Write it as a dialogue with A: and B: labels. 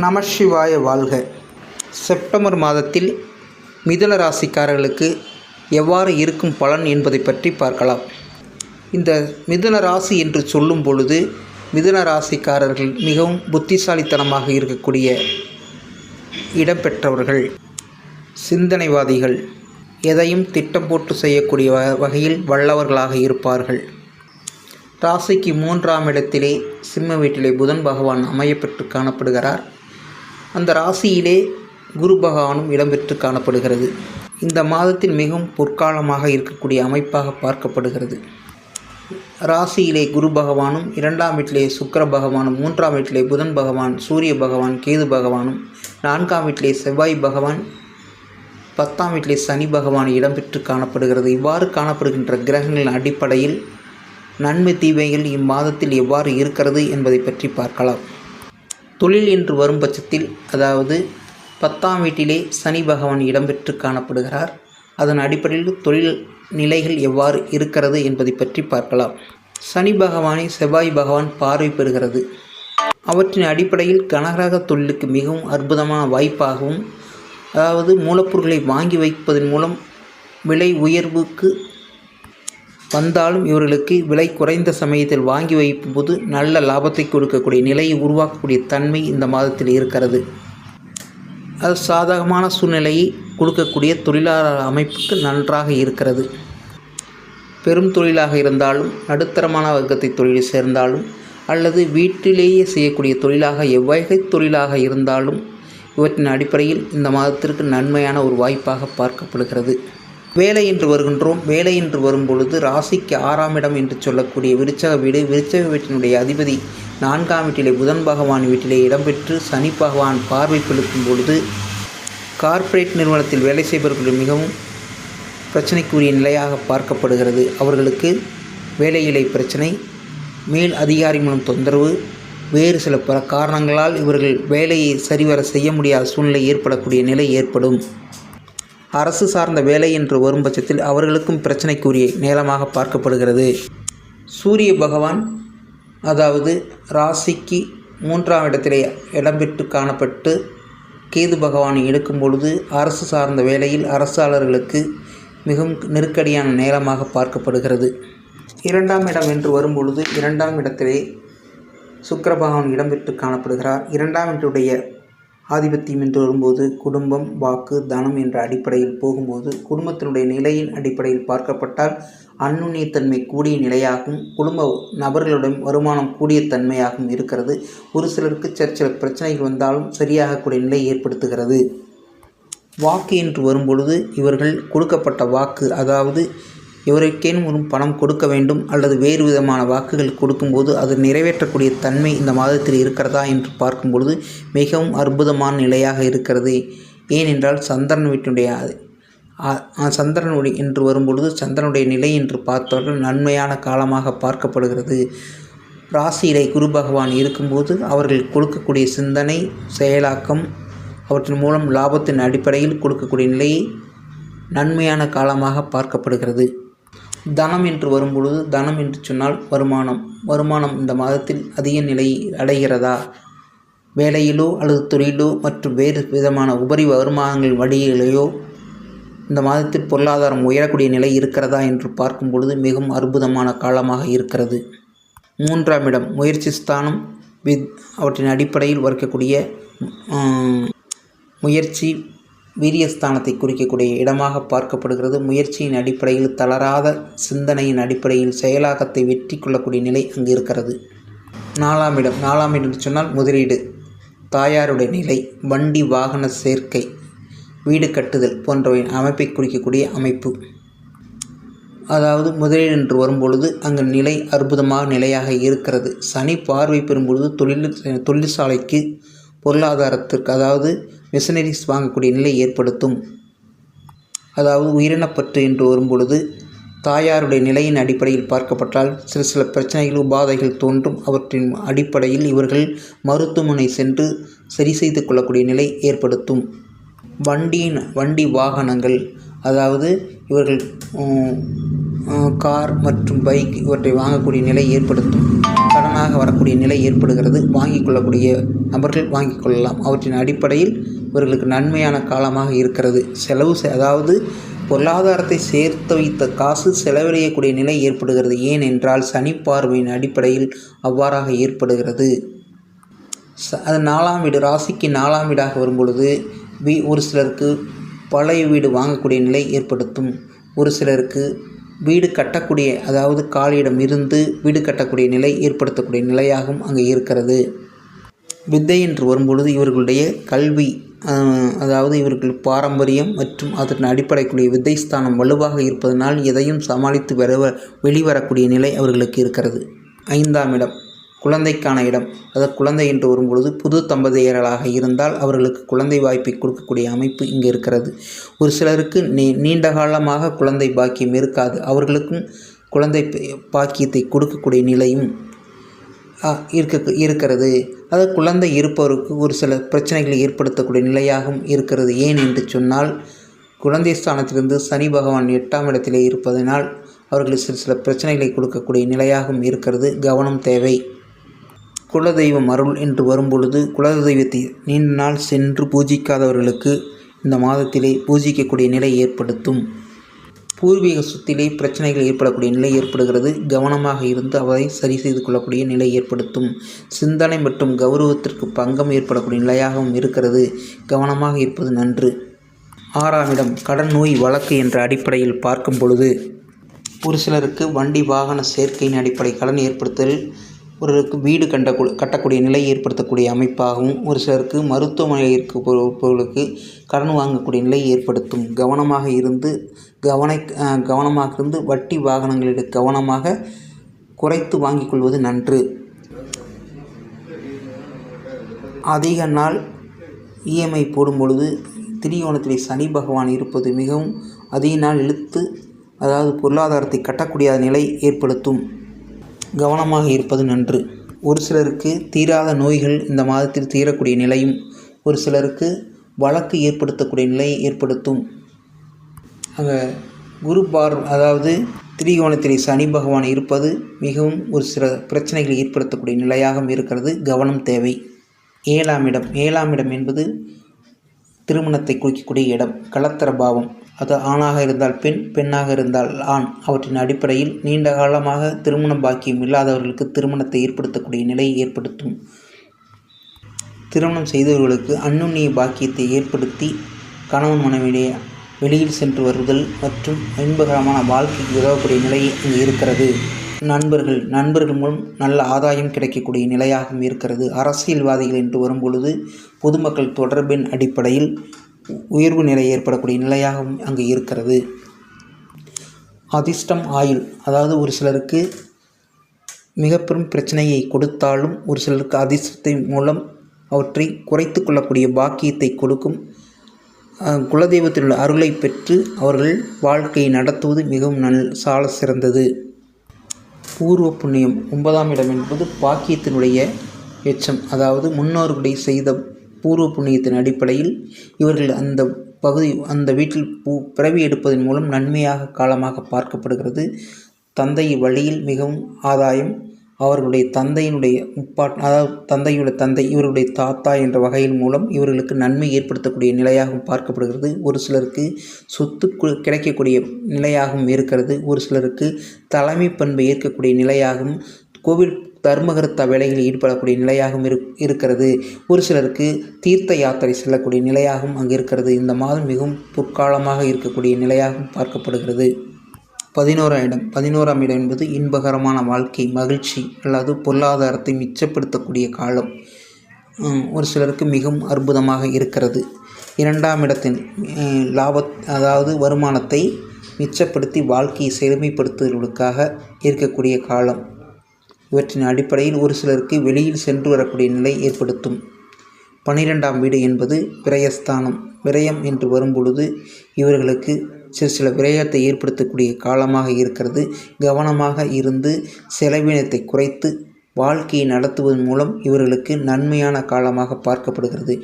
A: நமசிவாய வாழ்க. செப்டம்பர் மாதத்தில் மிதுன ராசிக்காரர்களுக்கு எவ்வாறு இருக்கும் பலன் என்பதை பற்றி பார்க்கலாம். இந்த மிதுன ராசி என்று சொல்லும் பொழுது மிதுன ராசிக்காரர்கள் மிகவும் புத்திசாலித்தனமாக இருக்கக்கூடிய இடம்பெற்றவர்கள், சிந்தனைவாதிகள், எதையும் திட்டம் போட்டு செய்யக்கூடிய வகையில் வல்லவர்களாக இருப்பார்கள். ராசிக்கு 3ஆம் இடத்திலே சிம்ம வீட்டிலே புதன் பகவான் அமையப்பெற்று காணப்படுகிறார். அந்த ராசியிலே குரு பகவானும் இடம்பெற்று காணப்படுகிறது. இந்த மாதத்தில் மிகவும் பொற்காலமாக இருக்கக்கூடிய அமைப்பாக பார்க்கப்படுகிறது. ராசியிலே குரு பகவானும், 2ஆம் வீட்டிலே சுக்கிர பகவானும், 3ஆம் வீட்டிலே புதன் பகவான், சூரிய பகவான், கேது பகவானும், 4ஆம் வீட்டிலே செவ்வாய் பகவான், 10ஆம் வீட்டிலே சனி பகவான் இடம்பெற்று காணப்படுகிறது. இவ்வாறு காணப்படுகின்ற கிரகங்களின் அடிப்படையில் நன்மை தீமைகள் இம்மாதத்தில் எவ்வாறு இருக்கிறது என்பதை பற்றி பார்க்கலாம். தொழில் என்று வரும் பட்சத்தில், அதாவது 10ஆம் வீட்டிலே சனி பகவான் இடம்பெற்று காணப்படுகிறார். அதன் அடிப்படையில் தொழில் நிலைகள் எவ்வாறு இருக்கிறது என்பதை பற்றி பார்க்கலாம். சனி பகவானை செவ்வாய் பகவான் பார்வை பெறுகிறது. அவற்றின் அடிப்படையில் கனரக தொழிலுக்கு மிகவும் அற்புதமான வாய்ப்பாகவும், அதாவது மூலப்பொருட்களை வாங்கி வைப்பதன் மூலம் விலை உயர்வுக்கு வந்தாலும் இவர்களுக்கு விலை குறைந்த சமயத்தில் வாங்கி வைக்கும்போது நல்ல லாபத்தை கொடுக்கக்கூடிய நிலையை உருவாக்கக்கூடிய தன்மை இந்த மாதத்தில் இருக்கிறது. அது சாதகமான சூழ்நிலையை கொடுக்கக்கூடிய தொழிலாளர் அமைப்புக்கு நன்றாக இருக்கிறது. பெரும் தொழிலாக இருந்தாலும், நடுத்தரமான வர்க்கத்தை தொழில் சேர்ந்தாலும், அல்லது வீட்டிலேயே செய்யக்கூடிய தொழிலாக எவ்வகை தொழிலாக இருந்தாலும் இவற்றின் அடிப்படையில் இந்த மாதத்திற்கு நன்மையான ஒரு வாய்ப்பாக பார்க்கப்படுகிறது. வேலை என்று வருகின்றோம். வேலை என்று வரும்பொழுது ராசிக்கு 6ஆம் இடம் என்று சொல்லக்கூடிய விருச்சக வீடு, விருச்சக வீட்டினுடைய அதிபதி 4ஆம் வீட்டிலே புதன் பகவான் வீட்டிலே இடம்பெற்று சனி பகவான் பார்வை செலுத்தும் பொழுது கார்ப்பரேட் நிறுவனத்தில் வேலை செய்பவர்கள் மிகவும் பிரச்சனைக்குரிய நிலையாக பார்க்கப்படுகிறது. அவர்களுக்கு வேலையிலே பிரச்சனை, மேல் அதிகாரி மூலம் தொந்தரவு, வேறு சில பல காரணங்களால் இவர்கள் வேலையை சரிவர செய்ய முடியாத சூழ்நிலை ஏற்படக்கூடிய நிலை ஏற்படும். அரசு சார்ந்த வேலை என்று வரும் பட்சத்தில் அவர்களுக்கும் பிரச்சனைக்குரிய நேரமாக பார்க்கப்படுகிறது. சூரிய பகவான், அதாவது ராசிக்கு 3ஆம் இடத்திலே இடம்பெற்று காணப்பட்டு கேது பகவானை எடுக்கும் பொழுது அரசு சார்ந்த வேலையில் அரசாளர்களுக்கு மிகவும் நெருக்கடியான நேரமாக பார்க்கப்படுகிறது. 2ஆம் இடம் என்று வரும்பொழுது 2ஆம் இடத்திலே சுக்கிர பகவான் இடம்பெற்று காணப்படுகிறார். 2ஆம் இடத்துடைய ஆதிபத்தியம் என்று வரும்போது குடும்பம், வாக்கு, தனம் என்ற அடிப்படையில் போகும்போது குடும்பத்தினுடைய நிலையின் அடிப்படையில் பார்க்கப்பட்டால் அந்நுண்ணியத்தன்மை கூடிய நிலையாகவும், குடும்ப நபர்களுடன் வருமானம் கூடிய தன்மையாகவும் இருக்கிறது. ஒரு சிலருக்கு சில பிரச்சனைகள் வந்தாலும் சரியாகக்கூடிய நிலை ஏற்படுத்துகிறது. வாக்கு என்று வரும்பொழுது இவர்கள் கொடுக்கப்பட்ட வாக்கு, அதாவது எவருக்கேனும் ஒரு பணம் கொடுக்க வேண்டும் அல்லது வேறு விதமான வாக்குகள் கொடுக்கும்போது அது நிறைவேற்றக்கூடிய தன்மை இந்த மாதத்தில் இருக்கிறதா என்று பார்க்கும் பொழுது மிகவும் அற்புதமான நிலையாக இருக்கிறது. ஏனென்றால் சந்திரன் வீட்டினுடைய சந்திரனுடைய என்று வரும்பொழுது சந்திரனுடைய நிலை என்று பார்த்தவர்கள் நன்மையான காலமாக பார்க்கப்படுகிறது. ராசியிலே குரு பகவான் இருக்கும்போது அவர்கள் கொடுக்கக்கூடிய சிந்தனை, செயலாக்கம், அவற்றின் மூலம் லாபத்தின் அடிப்படையில் கொடுக்கக்கூடிய நிலையை நன்மையான காலமாக பார்க்கப்படுகிறது. தனம் என்று வரும்பொழுது, தனம் என்று சொன்னால் வருமானம் இந்த மாதத்தில் அதிக நிலை அடைகிறதா, வேலையிலோ அல்லது தொழிலோ மற்றும் வேறு விதமான உபரி வருமானங்கள் வழியிலேயோ இந்த மாதத்தில் பொருளாதாரம் உயரக்கூடிய நிலை இருக்கிறதா என்று பார்க்கும் பொழுது மிகவும் அற்புதமான காலமாக இருக்கிறது. 3ஆம் இடம் முயற்சி ஸ்தானம், அவற்றின் அடிப்படையில் வர்க்கக்கூடிய முயற்சி, வீரியஸ்தானத்தை குறிக்கக்கூடிய இடமாக பார்க்கப்படுகிறது. முயற்சியின் அடிப்படையில் தளராத சிந்தனையின் அடிப்படையில் செயலாக்கத்தை வெற்றி கொள்ளக்கூடிய நிலை அங்கு இருக்கிறது. 4ஆம் இடம் சொன்னால் முதலீடு, தாயாருடைய நிலை, வண்டி வாகன சேர்க்கை, வீடு கட்டுதல் போன்றவை அமைப்பை குறிக்கக்கூடிய அமைப்பு. அதாவது முதலீடு என்று வரும்பொழுது அங்கு நிலை அற்புதமாக நிலையாக இருக்கிறது. சனி பார்வை பெறும்பொழுது தொழிற்சாலைக்கு, பொருளாதாரத்திற்கு, அதாவது மிஷினரிஸ் வாங்கக்கூடிய நிலை ஏற்படுத்தும். அதாவது உயிரினப்பற்று என்று வரும்பொழுது தாயாருடைய நிலையின் அடிப்படையில் பார்க்கப்பட்டால் சில பிரச்சனைகள், உபாதைகள் தோன்றும். அவற்றின் அடிப்படையில் இவர்கள் மருத்துவமனை சென்று சரி செய்து கொள்ளக்கூடிய நிலை ஏற்படுத்தும். வண்டி வாகனங்கள், அதாவது இவர்கள் கார் மற்றும் பைக் இவற்றை வாங்கக்கூடிய நிலை ஏற்படுத்தும். கடனாக வரக்கூடிய நிலை ஏற்படுகிறது. வாங்கிக் கொள்ளக்கூடிய நபர்கள் வாங்கிக் கொள்ளலாம். அவற்றின் அடிப்படையில் இவர்களுக்கு நன்மையான காலமாக இருக்கிறது. அதாவது பொருளாதாரத்தை சேர்த்து வைத்த காசு செலவழியக்கூடிய நிலை ஏற்படுகிறது. ஏனென்றால் சனி பார்வையின் அடிப்படையில் அவ்வாறாக ஏற்படுகிறது. அது 4ஆம் வீடு, ராசிக்கு 4ஆம் வீடாக வரும்பொழுது ஒரு சிலருக்கு பழைய வீடு வாங்கக்கூடிய நிலை ஏற்படுத்தும். ஒரு சிலருக்கு வீடு கட்டக்கூடிய, அதாவது காலியிடம் இருந்து வீடு கட்டக்கூடிய நிலை ஏற்படுத்தக்கூடிய நிலையாகவும் அங்கே இருக்கிறது. வித்தை என்று வரும்பொழுது இவர்களுடைய கல்வி, அதாவது இவர்கள் பாரம்பரியம் மற்றும் அதன் அடிப்படைக்குரிய வித்தை ஸ்தானம் வலுவாக இருப்பதனால் எதையும் சமாளித்து வெளிவரக்கூடிய நிலை அவர்களுக்கு இருக்கிறது. 5ஆம் இடம் குழந்தைக்கான இடம். அதாவது குழந்தை என்று வரும்பொழுது புது தம்பதியர்களாக இருந்தால் அவர்களுக்கு குழந்தை வாய்ப்பை கொடுக்கக்கூடிய அமைப்பு இங்கே இருக்கிறது. ஒரு சிலருக்கு நீண்ட காலமாக குழந்தை பாக்கியம் இருக்காது. அவர்களுக்கும் குழந்தை பாக்கியத்தை கொடுக்கக்கூடிய நிலையும் இருக்கிறது. அதாவது குழந்தை இருப்பவருக்கு ஒரு சில பிரச்சனைகளை ஏற்படுத்தக்கூடிய நிலையாகவும் இருக்கிறது. ஏன் என்று சொன்னால் குழந்தை ஸ்தானத்திலிருந்து சனி பகவான் 8ஆம் இடத்திலே இருப்பதனால் அவர்களுக்கு சில பிரச்சனைகளை கொடுக்கக்கூடிய நிலையாகவும் இருக்கிறது. கவனம் தேவை. குலதெய்வம் அருள் என்று வரும்பொழுது குலதெய்வத்தை நீண்ட நாள் சென்று பூஜிக்காதவர்களுக்கு இந்த மாதத்திலே பூஜிக்கக்கூடிய நிலை ஏற்படுத்தும். பூர்வீக சொத்திலே பிரச்சனைகள் ஏற்படக்கூடிய நிலை ஏற்படுகிறது. கவனமாக இருந்து அவரை சரி செய்து கொள்ளக்கூடிய நிலை ஏற்படுத்தும். சிந்தனை மற்றும் கௌரவத்திற்கு பங்கம் ஏற்படக்கூடிய நிலையாகவும் இருக்கிறது. கவனமாக இருப்பது நன்று. 6ஆம் இடம் கடன், நோய், வழக்கு என்ற அடிப்படையில் பார்க்கும் பொழுது ஒரு சிலருக்கு வண்டி வாகன சேர்க்கையின் அடிப்படை கடன் ஏற்படுத்தல், ஒருவருக்கு வீடு கட்டக்கூடிய நிலை ஏற்படுத்தக்கூடிய அமைப்பாகவும், ஒரு சிலருக்கு மருத்துவமனையில் இருப்பவர்களுக்கு கடன் வாங்கக்கூடிய நிலை ஏற்படுத்தும். கவனமாக இருந்து வட்டி வாகனங்களில் கவனமாக குறைத்து வாங்கிக் கொள்வது நன்று. அதிக நாள் இஎம்ஐ போடும் பொழுது திரிகோணத்திலே சனி பகவான் இருப்பது மிகவும் அதிக நாள் இழுத்து, அதாவது பொருளாதாரத்தை கட்டக்கூடிய நிலை ஏற்படுத்தும். கவனமாக இருப்பது நன்று. ஒரு சிலருக்கு தீராத நோய்கள் இந்த மாதத்தில் தீரக்கூடிய நிலையும், ஒரு சிலருக்கு வழக்கு ஏற்படுத்தக்கூடிய நிலையை ஏற்படுத்தும். அங்கே அதாவது திரிகோணத்திலே சனி பகவான் இருப்பது மிகவும் ஒரு சில பிரச்சனைகளை ஏற்படுத்தக்கூடிய நிலையாகவும் இருக்கிறது. கவனம் தேவை. 7ஆம் இடம் என்பது திருமணத்தை குறிக்கக்கூடிய இடம். கலத்தர பாவம். அது ஆணாக இருந்தால் பெண், பெண்ணாக இருந்தால் ஆண். அவற்றின் அடிப்படையில் நீண்ட காலமாக திருமண பாக்கியம் இல்லாதவர்களுக்கு திருமணத்தை ஏற்படுத்தக்கூடிய நிலையை ஏற்படுத்தும். திருமணம் செய்தவர்களுக்கு அந்யுன்னிய பாக்கியத்தை ஏற்படுத்தி கணவன் மனைவியிடையே வெளியில் சென்று வருதல் மற்றும் இன்பகரமான வாழ்க்கைக்கு உதவக்கூடிய நிலை இங்கு இருக்கிறது. நண்பர்கள் மூலம் நல்ல ஆதாயம் கிடைக்கக்கூடிய நிலையாகவும் இருக்கிறது. அரசியல்வாதிகள் என்று வரும்பொழுது பொதுமக்கள் தொடர்பின் அடிப்படையில் உயர்வு நிலை ஏற்படக்கூடிய நிலையாகவும் அங்கு இருக்கிறது. அதிர்ஷ்டம், ஆயுள். அதாவது ஒரு சிலருக்கு மிக பெரும் பிரச்சனையை கொடுத்தாலும் ஒரு சிலருக்கு அதிர்ஷ்டத்தின் மூலம் அவற்றை குறைத்து கொள்ளக்கூடிய பாக்கியத்தை கொடுக்கும். குலதெய்வத்தில் உள்ள அருளை பெற்று அவர்கள் வாழ்க்கையை நடத்துவது மிகவும் சால சிறந்தது. பூர்வ புண்ணியம். 9ஆம் இடம் என்பது பாக்கியத்தினுடைய எச்சம். அதாவது முன்னோர்களுடைய செய்த பூர்வ புண்ணியத்தின் அடிப்படையில் இவர்கள் அந்த வீட்டில் பிறவி எடுப்பதன் மூலம் நன்மையாக காலமாக பார்க்கப்படுகிறது. தந்தை வழியில் மிகவும் ஆதாயம். அவர்களுடைய தந்தையினுடைய அதாவது தந்தை இவர்களுடைய தாத்தா என்ற வகையின் மூலம் இவர்களுக்கு நன்மை ஏற்படுத்தக்கூடிய நிலையாகவும் பார்க்கப்படுகிறது. ஒரு சிலருக்கு சொத்து கிடைக்கக்கூடிய நிலையாகவும் இருக்கிறது. ஒரு சிலருக்கு தலைமை பண்பை ஏற்கக்கூடிய நிலையாகவும் கோவில் தர்மகர்த்தா வேலைகளில் ஈடுபடக்கூடிய நிலையாகவும் இருக்கிறது. ஒரு சிலருக்கு தீர்த்த யாத்திரை செல்லக்கூடிய நிலையாகவும் அங்கு இருக்கிறது. இந்த மாதம் மிகவும் பொற்காலமாக இருக்கக்கூடிய நிலையாகவும் பார்க்கப்படுகிறது. 11ஆம் இடம் என்பது இன்பகரமான வாழ்க்கை, மகிழ்ச்சி அல்லது பொருளாதாரத்தை மிச்சப்படுத்தக்கூடிய காலம். ஒரு சிலருக்கு மிகவும் அற்புதமாக இருக்கிறது. 2ஆம் இடத்தின் அதாவது வருமானத்தை மிச்சப்படுத்தி வாழ்க்கையை செழுமைப்படுத்துவதற்காக இருக்கக்கூடிய காலம். இவற்றின் அடிப்படையில் ஒரு சிலருக்கு வெளியில் சென்று வரக்கூடிய நிலை ஏற்படுத்தும். 12ஆம் வீடு என்பது விரயஸ்தானம். விரயம் என்று வரும்பொழுது இவர்களுக்கு சில விரயத்தை ஏற்படுத்தக்கூடிய காலமாக இருக்கிறது. கவனமாக இருந்து செலவினத்தை குறைத்து வாழ்க்கையை நடத்துவதன் மூலம் இவர்களுக்கு நன்மையான காலமாக பார்க்கப்படுகிறது.